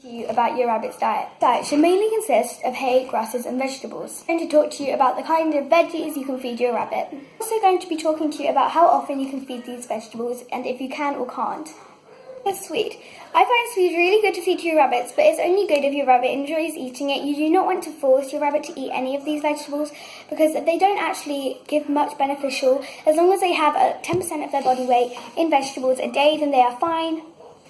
You about your rabbit's diet. Diet should mainly consist of hay, grasses and vegetables. I'm going to talk to you about the kind of veggies you can feed your rabbit. I'm also going to be talking to you about how often you can feed these vegetables and if you can or can't. It's sweet. I find sweet really good to feed to your rabbits, but it's only good if your rabbit enjoys eating it. You do not want to force your rabbit to eat any of these vegetables because they don't actually give much beneficial. As long as they have 10% of their body weight in vegetables a day, then they are fine.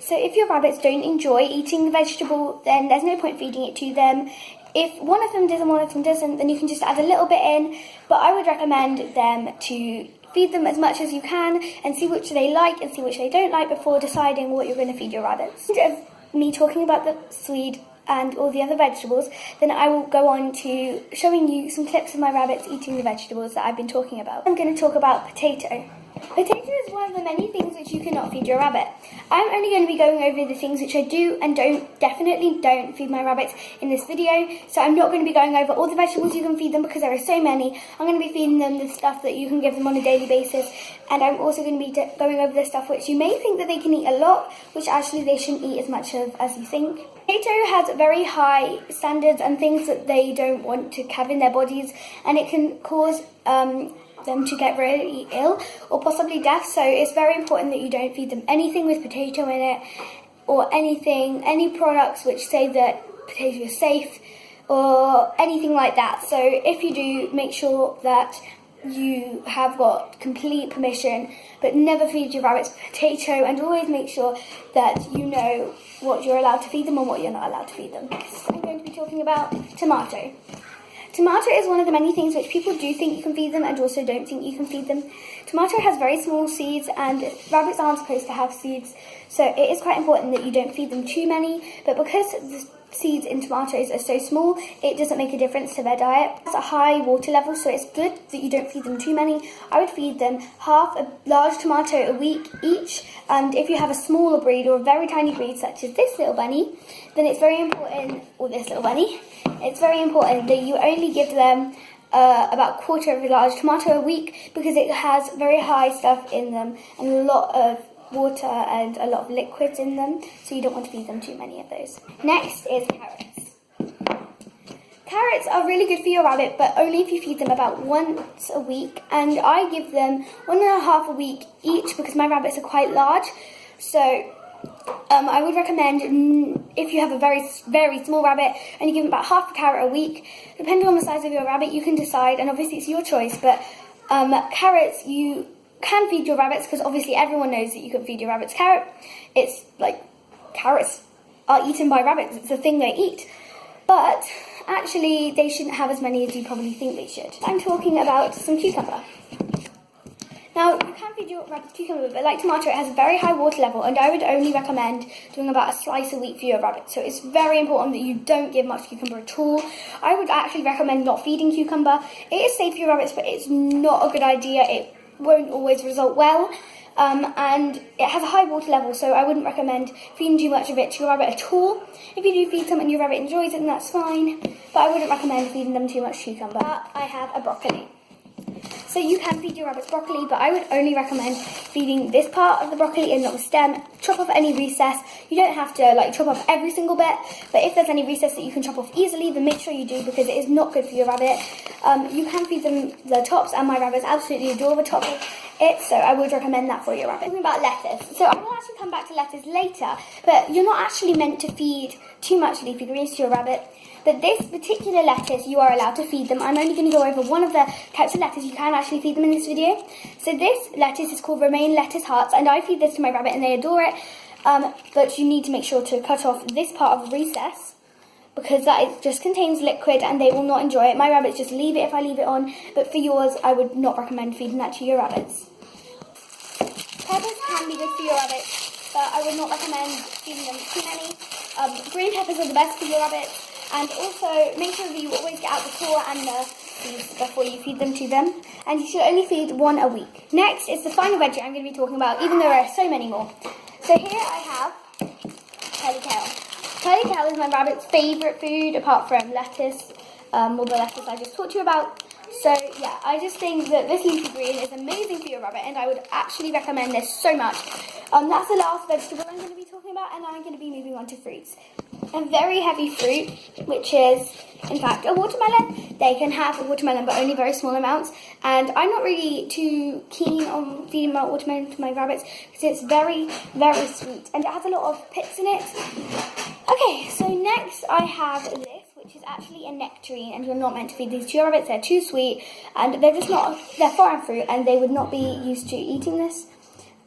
So if your rabbits don't enjoy eating the vegetable, then there's no point feeding it to them. If one of them does and one of them doesn't, then you can just add a little bit in. But I would recommend them to feed them as much as you can and see which they like and see which they don't like before deciding what you're going to feed your rabbits. Instead of me talking about the swede and all the other vegetables, then I will go on to showing you some clips of my rabbits eating the vegetables that I've been talking about. I'm going to talk about potato. Potato is one of the many things which you cannot feed your rabbit. I'm only going to be going over the things which I do and definitely don't feed my rabbits in this video. So I'm not going to be going over all the vegetables you can feed them because there are so many. I'm going to be feeding them the stuff that you can give them on a daily basis. And I'm also going to be going over the stuff which you may think that they can eat a lot, which actually they shouldn't eat as much of as you think. Potato has very high standards and things that they don't want to have in their bodies, and it can cause them to get really ill or possibly death. So it's very important that you don't feed them anything with potato in it or any products which say that potato is safe or anything like that. So if you do, make sure that you have got complete permission, but never feed your rabbits potato, and always make sure that you know what you're allowed to feed them and what you're not allowed to feed them. Next, I'm going to be talking about tomato. Tomato is one of the many things which people do think you can feed them and also don't think you can feed them. Tomato has very small seeds and rabbits aren't supposed to have seeds, so it is quite important that you don't feed them too many, but because the seeds in tomatoes are so small, it doesn't make a difference to their diet. It's a high water level, so it's good that you don't feed them too many. I would feed them half a large tomato a week each, and if you have a smaller breed or a very tiny breed such as this little bunny, then it's very important, or this little bunny, it's very important that you only give them about a quarter of a large tomato a week because it has very high stuff in them and a lot of water and a lot of liquids in them, so you don't want to feed them too many of those. Next is carrots. Carrots are really good for your rabbit, but only if you feed them about once a week, and I give them 1.5 a week each because my rabbits are quite large. So I would recommend, if you have a very, very small rabbit, and you give them about half a carrot a week. Depending on the size of your rabbit, you can decide, and obviously it's your choice, but carrots, you can feed your rabbits because obviously everyone knows that you can feed your rabbits carrot. It's like, carrots are eaten by rabbits, it's a thing they eat. But actually, they shouldn't have as many as you probably think they should. I'm talking about some cucumber. Now, you can feed your rabbit cucumber, but like tomato, it has a very high water level, and I would only recommend doing about a slice a week for your rabbit. So it's very important that you don't give much cucumber at all. I would actually recommend not feeding cucumber. It is safe for your rabbits, but it's not a good idea. It won't always result well, and it has a high water level, so I wouldn't recommend feeding too much of it to your rabbit at all. If you do feed some and your rabbit enjoys it, then that's fine, but I wouldn't recommend feeding them too much cucumber. I have a broccoli. So you can feed your rabbits broccoli, but I would only recommend feeding this part of the broccoli and not the stem. Chop off any recess. You don't have to chop off every single bit, but if there's any recess that you can chop off easily, then make sure you do because it is not good for your rabbit. You can feed them the tops, and my rabbits absolutely adore the top of it, so I would recommend that for your rabbit. Talking about lettuce. So I will actually come back to lettuce later, but you're not actually meant to feed too much leafy greens to your rabbit. But this particular lettuce, you are allowed to feed them. I'm only going to go over one of the types of lettuce you can actually feed them in this video. So this lettuce is called romaine lettuce hearts, and I feed this to my rabbit and they adore it. But you need to make sure to cut off this part of the recess because that just contains liquid and they will not enjoy it. My rabbits just leave it if I leave it on, but for yours, I would not recommend feeding that to your rabbits. Peppers can be good for your rabbits, but I would not recommend feeding them too many. Green peppers are the best for your rabbits. And also, make sure that you always get out the core and the seeds before you feed them to them. And you should only feed one a week. Next is the final veggie I'm going to be talking about, even though there are so many more. So here I have curly kale. Curly kale is my rabbit's favourite food, apart from lettuce, or the lettuce I just talked to you about. So yeah, I just think that this leafy green is amazing for your rabbit, and I would actually recommend this so much. That's the last vegetable I'm going to be talking about, and now I'm going to be moving on to fruits. a very heavy fruit, which is in fact a watermelon. They can have a watermelon but only very small amounts, and I'm not really too keen on feeding my watermelon to my rabbits because it's very, very sweet and it has a lot of pits in it. Okay, so next I have this, which is actually a nectarine, and you're not meant to feed these to your rabbits. They're too sweet and they're foreign fruit and they would not be used to eating this.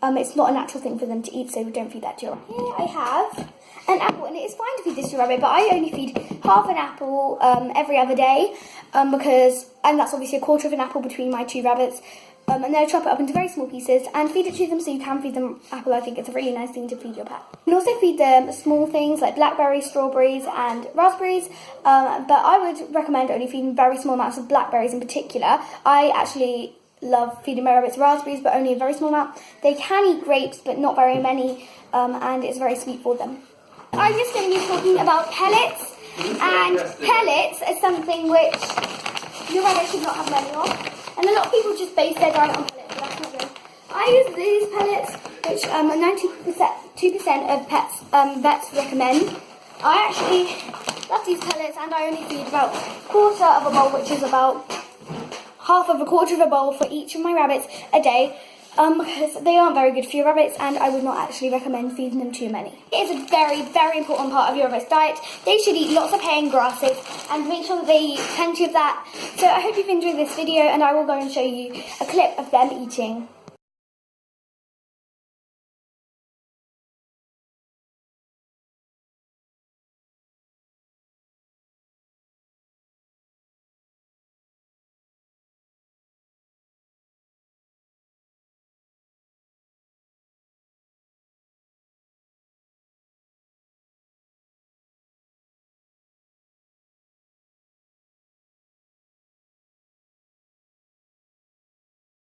It's not a natural thing for them to eat, so don't feed that to your rabbit. Here I have an apple, and it is fine to feed this to your rabbit, but I only feed half an apple every other day, and that's obviously a quarter of an apple between my two rabbits, and then I chop it up into very small pieces and feed it to them so you can feed them apple. I think it's a really nice thing to feed your pet. You can also feed them small things like blackberries, strawberries and raspberries, but I would recommend only feeding very small amounts of blackberries in particular. I actually love feeding my rabbits raspberries, but only a very small amount. They can eat grapes, but not very many, and it's very sweet for them. I'm just going to be talking about pellets, and pellets are something which your rabbit should not have many of, and a lot of people just base their diet on pellets, but that's not good. I use these pellets, which 92% of vets recommend. I actually love these pellets, and I only feed about a quarter of a bowl, which is about half of a quarter of a bowl for each of my rabbits a day, because they aren't very good for your rabbits, and I would not actually recommend feeding them too many. It is a very, very important part of your rabbit's diet. They should eat lots of hay and grasses, and make sure that they eat plenty of that. So I hope you've enjoyed this video, and I will go and show you a clip of them eating.